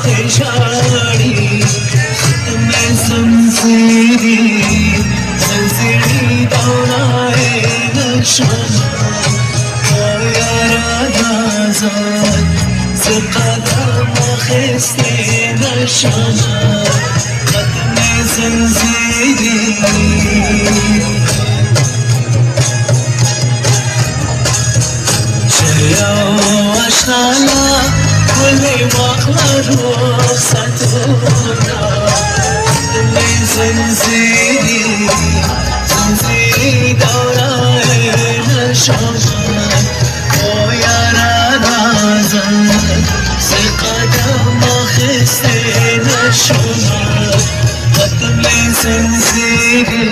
تشاري ختم زنزيري زنزيري دورائي نشانا يا رادا زاد زقدم خستي نشانا ختم زنزيري واشتالا كل مخلر رخصتنا اللي زنزيري زنزيري دوراي نشانا ويا رانا زاد سقدم خستي نشانا قدم لي زنزيري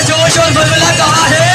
जोश और बुलबुला कहाँ है?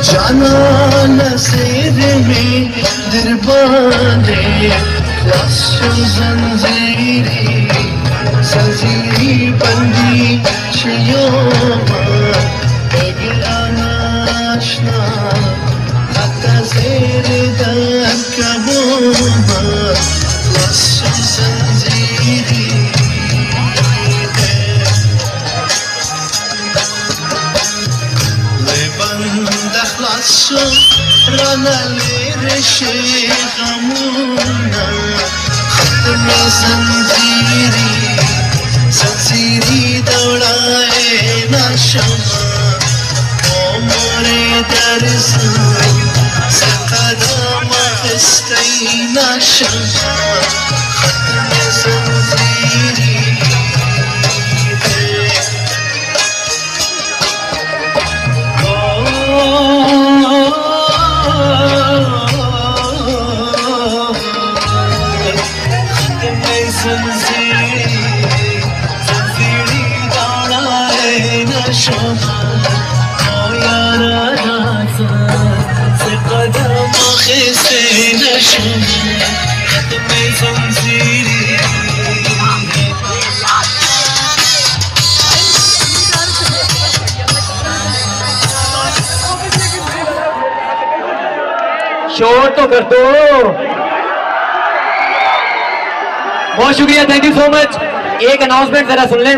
जाना नसीब में दरबाने लाशो जंजीरी जंजीरी बंदी शियोमा बगलाना आशना हाथा ज़ेर दर कबूमा लाशो जंजीरी رانا لرشي غمونا ختم زنزيري زنزيري دوڑائے نشما عمري درزا سقدم خستي نشما ختم زنزيري शोर तो कर दो। बहुत शुक्रिया, थैंक यू सो मच। एक अनाउंसमेंट जरा सुन लें।